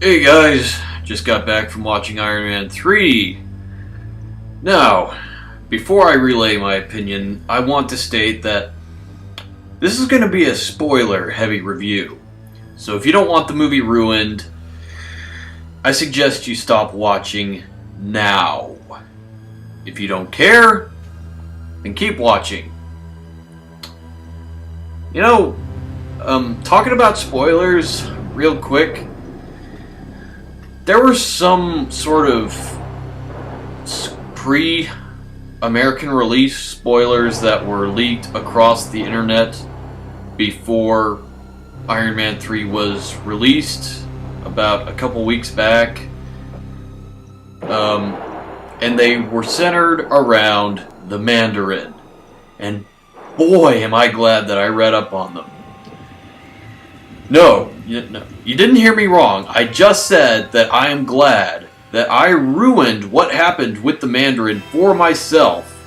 Hey guys, just got back from watching Iron Man 3. Now, before I relay my opinion, I want to state that this is going to be a spoiler-heavy review. So if you don't want the movie ruined, I suggest you stop watching now. If you don't care, then keep watching. Talking about spoilers real quick, there were some sort of pre-American release spoilers that were leaked across the internet before Iron Man 3 was released about a couple weeks back. And they were centered around the Mandarin. And boy, am I glad that I read up on them. No, you didn't hear me wrong. I just said that I am glad that I ruined what happened with the Mandarin for myself.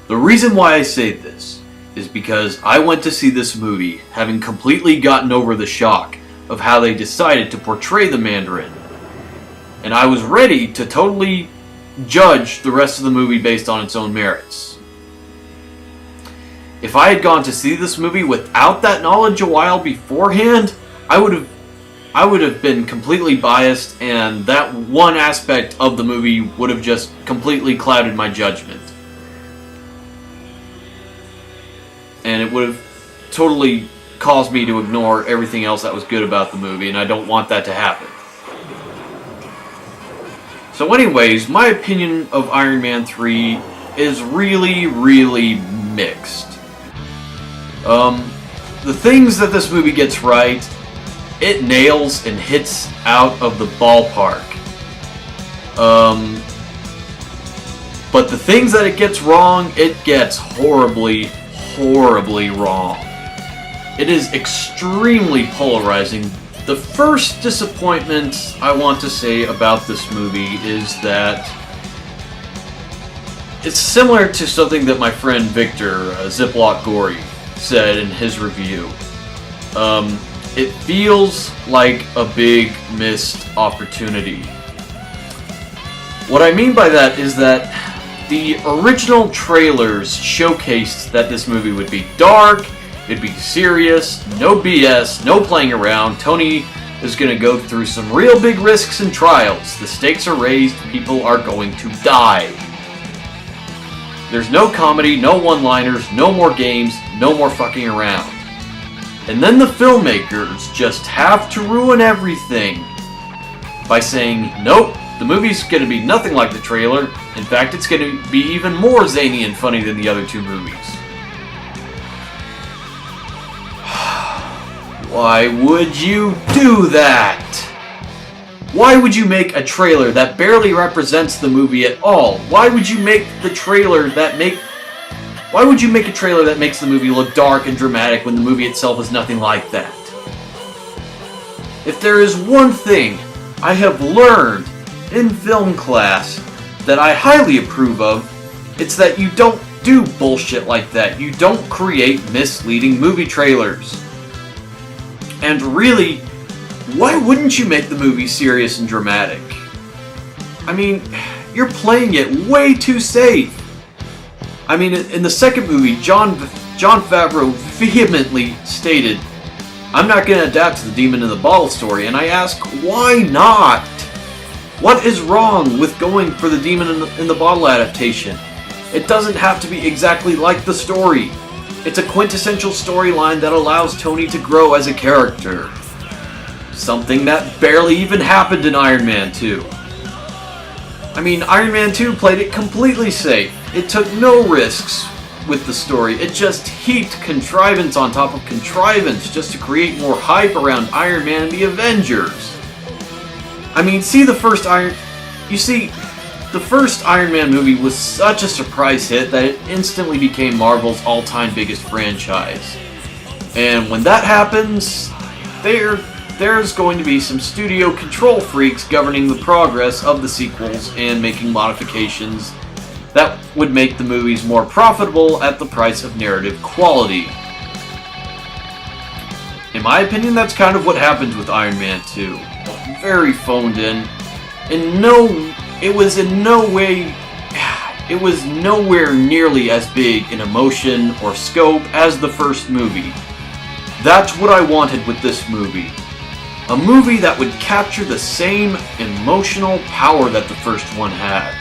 The reason why I say this is because I went to see this movie having completely gotten over the shock of how they decided to portray the Mandarin. And I was ready to totally judge the rest of the movie based on its own merits. If I had gone to see this movie without that knowledge a while beforehand, I would have been completely biased, and that one aspect of the movie would have just completely clouded my judgment. And it would have totally caused me to ignore everything else that was good about the movie, and I don't want that to happen. So anyways, my opinion of Iron Man 3 is really, really mixed. The things that this movie gets right, it nails and hits out of the ballpark. But the things that it gets wrong, it gets horribly, horribly wrong. It is extremely polarizing. The first disappointment I want to say about this movie is that it's similar to something that my friend Victor, Ziploc Gory, said in his review. It feels like a big missed opportunity. What I mean by that is that the original trailers showcased that this movie would be dark, it'd be serious, no BS, no playing around. Tony is going to go through some real big risks and trials. The stakes are raised, people are going to die. There's no comedy, no one-liners, no more games, no more fucking around. And then the filmmakers just have to ruin everything by saying, nope, the movie's going to be nothing like the trailer. In fact, it's going to be even more zany and funny than the other two movies. Why would you do that? Why would you make a trailer that barely represents the movie at all? Why would you make a trailer that makes the movie look dark and dramatic when the movie itself is nothing like that? If there is one thing I have learned in film class that I highly approve of, it's that you don't do bullshit like that. You don't create misleading movie trailers. And really, why wouldn't you make the movie serious and dramatic? I mean, you're playing it way too safe. I mean, in the second movie, Jon Favreau vehemently stated, I'm not going to adapt to the Demon in the Bottle story, and I ask, why not? What is wrong with going for the Demon in the Bottle adaptation? It doesn't have to be exactly like the story. It's a quintessential storyline that allows Tony to grow as a character. Something that barely even happened in Iron Man 2. I mean, Iron Man 2 played it completely safe. It took no risks with the story. It just heaped contrivance on top of contrivance just to create more hype around Iron Man and the Avengers. I mean, the first Iron Man movie was such a surprise hit that it instantly became Marvel's all-time biggest franchise. And when that happens, there's going to be some studio control freaks governing the progress of the sequels and making modifications that would make the movies more profitable at the price of narrative quality. In my opinion, that's kind of what happened with Iron Man 2. very phoned in. It was nowhere nearly as big in emotion or scope as the first movie. That's what I wanted with this movie. A movie that would capture the same emotional power that the first one had.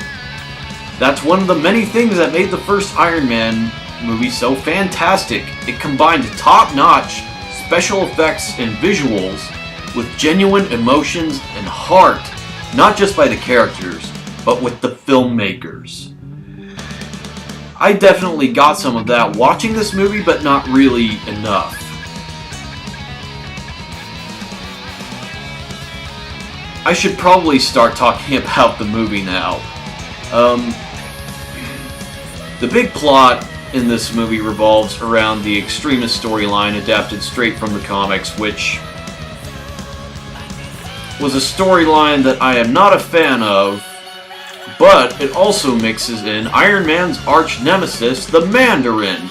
That's one of the many things that made the first Iron Man movie so fantastic. It combined top-notch special effects and visuals with genuine emotions and heart, not just by the characters, but with the filmmakers. I definitely got some of that watching this movie, but not really enough. I should probably start talking about the movie now. The big plot in this movie revolves around the Extremist storyline adapted straight from the comics, which was a storyline that I am not a fan of, but it also mixes in Iron Man's arch nemesis, the Mandarin,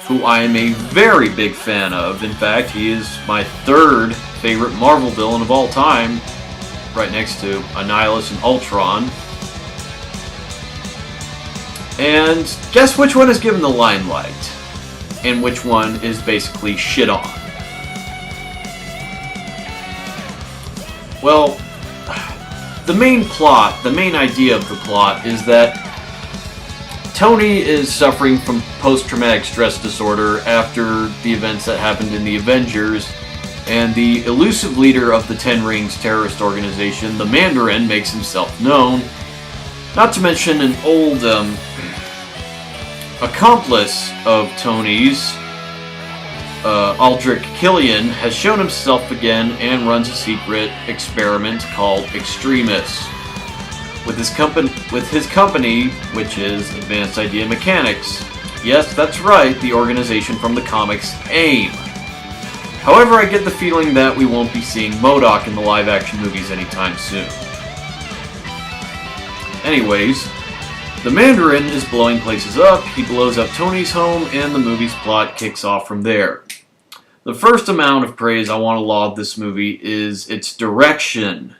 who I am a very big fan of. In fact, he is my third favorite Marvel villain of all time, right next to Annihilus and Ultron. And guess which one is given the limelight? And which one is basically shit on? Well, the main idea of the plot is that Tony is suffering from post-traumatic stress disorder after the events that happened in the Avengers, and the elusive leader of the Ten Rings terrorist organization, the Mandarin, makes himself known. Not to mention an old accomplice of Tony's, Aldrich Killian, has shown himself again and runs a secret experiment called Extremis with his company, which is Advanced Idea Mechanics. Yes, that's right, the organization from the comics AIM. However, I get the feeling that we won't be seeing MODOK in the live-action movies anytime soon. Anyways, the Mandarin is blowing places up, he blows up Tony's home, and the movie's plot kicks off from there. The first amount of praise I want to laud this movie is its direction.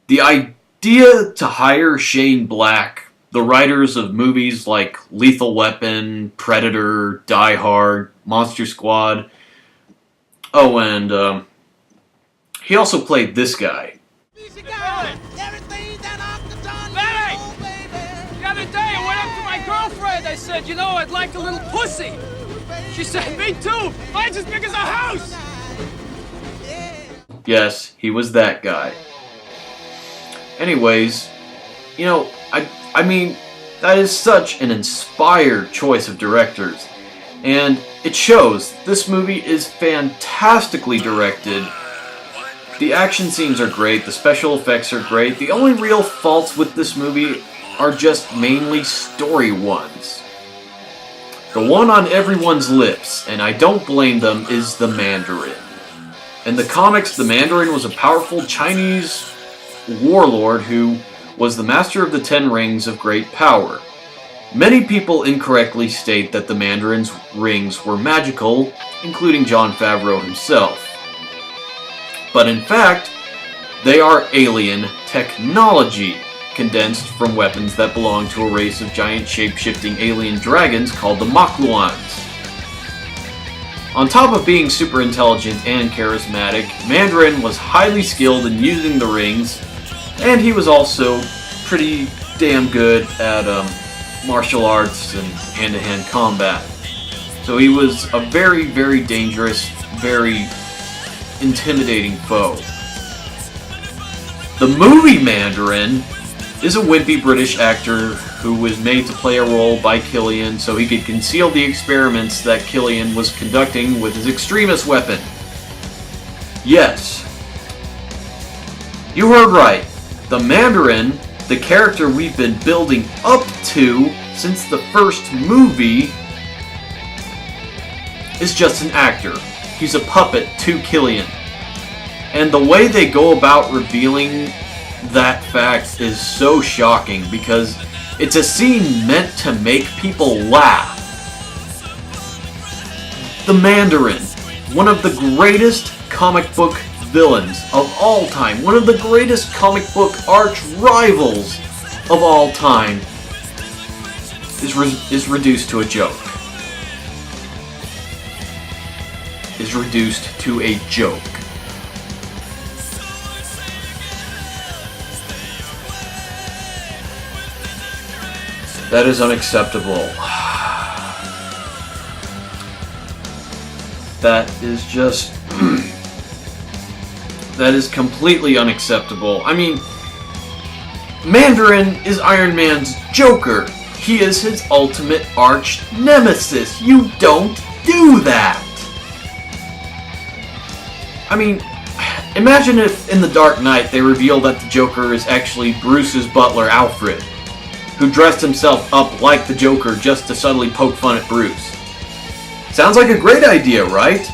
The idea to hire Shane Black, the writers of movies like Lethal Weapon, Predator, Die Hard, Monster Squad. Oh, and he also played this guy. I said, you know, I'd like a little pussy. She said, me too. Mine's as big as a house. Yes, he was that guy. Anyways, you know, I mean, that is such an inspired choice of directors. And it shows. This movie is fantastically directed. The action scenes are great. The special effects are great. The only real faults with this movie are just mainly story ones. The one on everyone's lips, and I don't blame them, is the Mandarin. In the comics, the Mandarin was a powerful Chinese warlord who was the master of the Ten Rings of Great Power. Many people incorrectly state that the Mandarin's rings were magical, including Jon Favreau himself. But in fact, they are alien technology, condensed from weapons that belong to a race of giant shape-shifting alien dragons called the Makluans. On top of being super intelligent and charismatic, Mandarin was highly skilled in using the rings, and he was also pretty damn good at martial arts and hand-to-hand combat. So he was a very, very dangerous, very intimidating foe. The movie Mandarin is a wimpy British actor who was made to play a role by Killian so he could conceal the experiments that Killian was conducting with his Extremis weapon. Yes, you heard right. The Mandarin, the character we've been building up to since the first movie, is just an actor. He's a puppet to Killian. And the way they go about revealing that fact is so shocking because it's a scene meant to make people laugh. The Mandarin, one of the greatest comic book villains of all time, one of the greatest comic book arch rivals of all time, is reduced to a joke. Is reduced to a joke. That is unacceptable. That is just... that is completely unacceptable. I mean, Mandarin is Iron Man's Joker. He is his ultimate arch nemesis. You don't do that! I mean, imagine if in The Dark Knight they reveal that the Joker is actually Bruce's butler, Alfred, who dressed himself up like the Joker just to subtly poke fun at Bruce. Sounds like a great idea, right?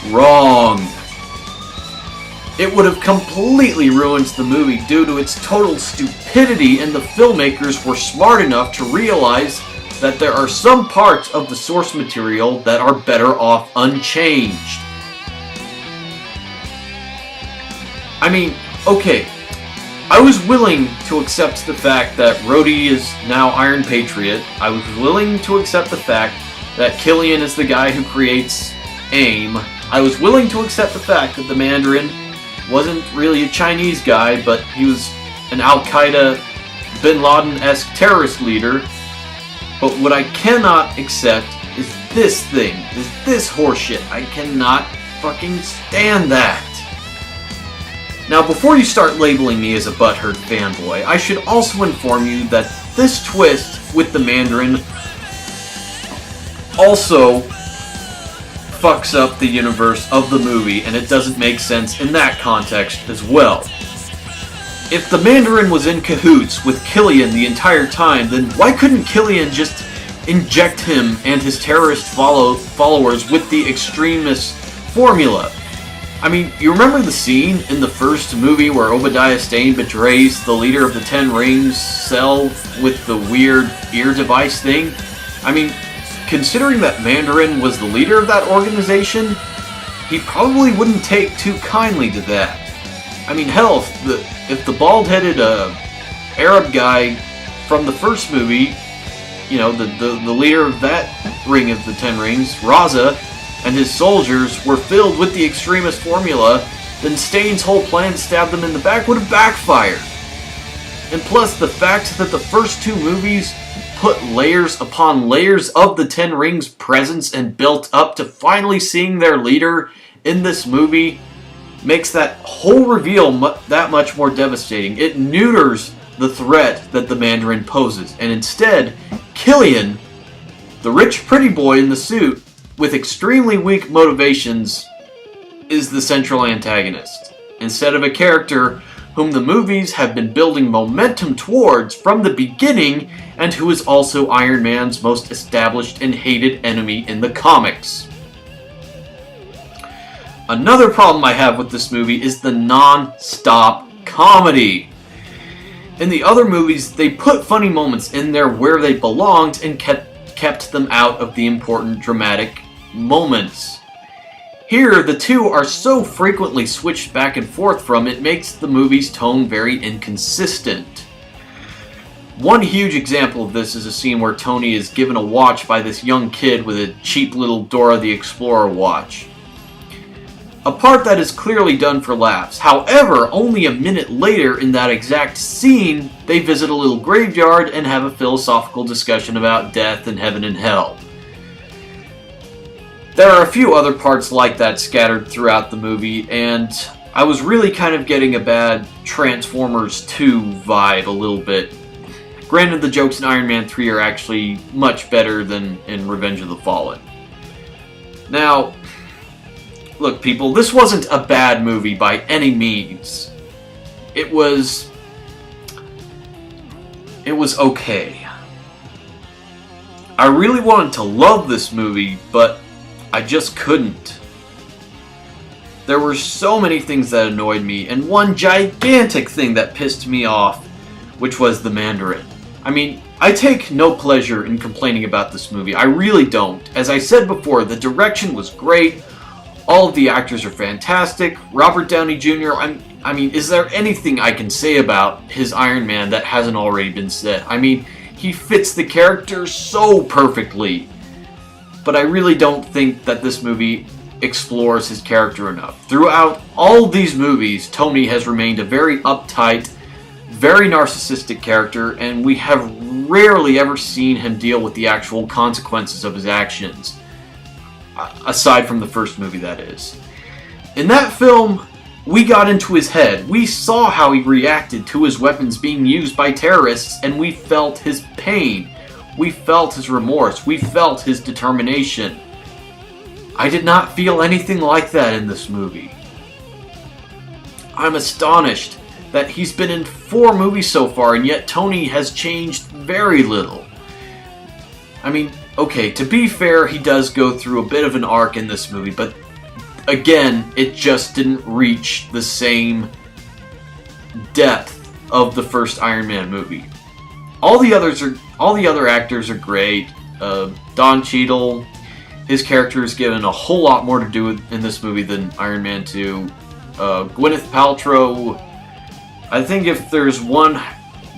Wrong. It would have completely ruined the movie due to its total stupidity, and the filmmakers were smart enough to realize that there are some parts of the source material that are better off unchanged. I mean, okay, I was willing to accept the fact that Rhodey is now Iron Patriot. I was willing to accept the fact that Killian is the guy who creates AIM. I was willing to accept the fact that the Mandarin wasn't really a Chinese guy, but he was an Al-Qaeda, Bin Laden-esque terrorist leader. But what I cannot accept is this thing, is this horseshit. I cannot fucking stand that. Now, before you start labeling me as a butthurt fanboy, I should also inform you that this twist with the Mandarin also fucks up the universe of the movie, and it doesn't make sense in that context as well. If the Mandarin was in cahoots with Killian the entire time, then why couldn't Killian just inject him and his terrorist followers with the extremist formula? I mean, you remember the scene in the first movie where Obadiah Stane betrays the leader of the Ten Rings cell with the weird ear device thing? I mean, considering that Mandarin was the leader of that organization, he probably wouldn't take too kindly to that. I mean, hell, if the bald-headed Arab guy from the first movie, you know, the leader of that ring of the Ten Rings, Raza, and his soldiers were filled with the extremist formula, then Stane's whole plan to stab them in the back would have backfired. And plus, the fact that the first two movies put layers upon layers of the Ten Rings' presence and built up to finally seeing their leader in this movie makes that whole reveal that much more devastating. It neuters the threat that the Mandarin poses, and instead, Killian, the rich pretty boy in the suit, with extremely weak motivations, is the central antagonist, instead of a character whom the movies have been building momentum towards from the beginning, and who is also Iron Man's most established and hated enemy in the comics. Another problem I have with this movie is the non-stop comedy. In the other movies, they put funny moments in there where they belonged and kept them out of the important dramatic moments. Here, the two are so frequently switched back and forth from, it makes the movie's tone very inconsistent. One huge example of this is a scene where Tony is given a watch by this young kid with a cheap little Dora the Explorer watch. A part that is clearly done for laughs. However, only a minute later in that exact scene, they visit a little graveyard and have a philosophical discussion about death and heaven and hell. There are a few other parts like that scattered throughout the movie, and I was really kind of getting a bad Transformers 2 vibe a little bit. Granted, the jokes in Iron Man 3 are actually much better than in Revenge of the Fallen. Now, look people, this wasn't a bad movie by any means. It was okay. I really wanted to love this movie, but I just couldn't. There were so many things that annoyed me, and one gigantic thing that pissed me off, which was the Mandarin. I mean, I take no pleasure in complaining about this movie. I really don't. As I said before, the direction was great. All of the actors are fantastic. Robert Downey Jr., I mean, is there anything I can say about his Iron Man that hasn't already been said? I mean, he fits the character so perfectly. But I really don't think that this movie explores his character enough. Throughout all these movies, Tony has remained a very uptight, very narcissistic character, and we have rarely ever seen him deal with the actual consequences of his actions. Aside from the first movie, that is. In that film, we got into his head. We saw how he reacted to his weapons being used by terrorists, and we felt his pain. We felt his remorse. We felt his determination. I did not feel anything like that in this movie. I'm astonished that he's been in 4 movies so far, and yet Tony has changed very little. I mean, okay, to be fair, he does go through a bit of an arc in this movie, but again, it just didn't reach the same depth of the first Iron Man movie. All the other actors are great. Don Cheadle, his character is given a whole lot more to do in this movie than Iron Man 2. Gwyneth Paltrow, I think if there's one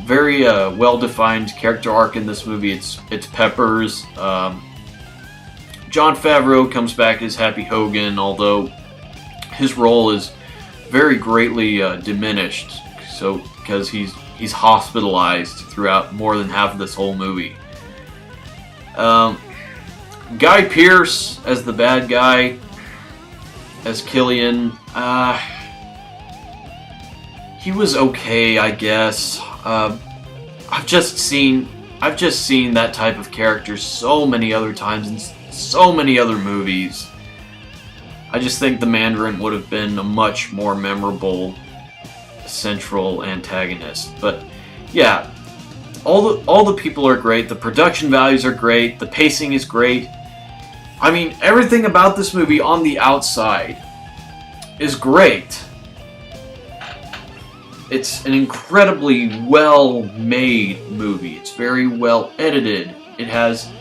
very well-defined character arc in this movie, it's Pepper's. Jon Favreau comes back as Happy Hogan, although his role is very greatly diminished. So because he's hospitalized throughout more than half of this whole movie. Guy Pearce as the bad guy, as Killian. He was okay, I guess. I've just seen that type of character so many other times in so many other movies. I just think the Mandarin would have been a much more memorable central antagonist. But yeah, all the people are great. The production values are great. The pacing is great. I mean, everything about this movie on the outside is great. It's an incredibly well-made movie. It's very well edited. It has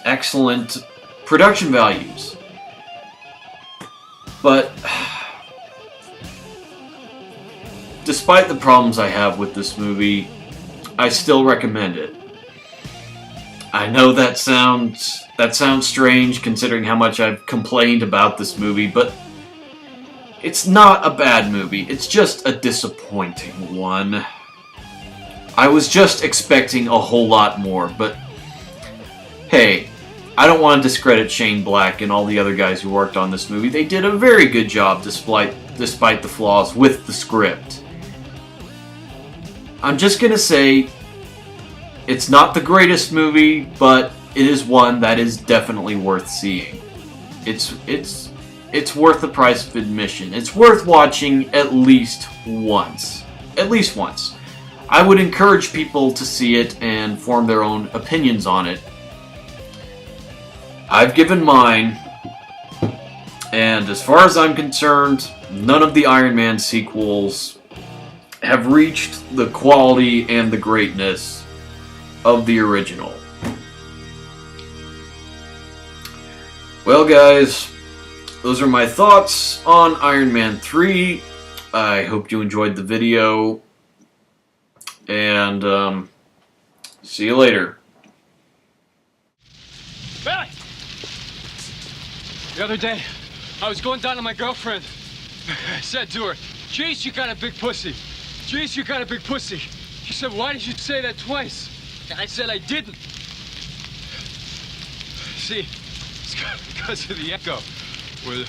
excellent production values. But despite the problems I have with this movie, I still recommend it. I know that sounds strange considering how much I've complained about this movie, but it's not a bad movie. It's just a disappointing one. I was just expecting a whole lot more, but hey, I don't want to discredit Shane Black and all the other guys who worked on this movie. They did a very good job despite the flaws with the script. I'm just gonna say, it's not the greatest movie, but it is one that is definitely worth seeing. It's worth the price of admission. It's worth watching at least once. At least once. I would encourage people to see it and form their own opinions on it. I've given mine, and as far as I'm concerned, none of the Iron Man sequels have reached the quality and the greatness of the original. Well, guys, those are my thoughts on Iron Man 3. I hope you enjoyed the video, and see you later. Billy! The other day, I was going down to my girlfriend. I said to her, "Jeez, you got a big pussy. Jeez, you got a big pussy." She said, "Why did you say that twice?" I said I didn't. See, it's because of the echo. With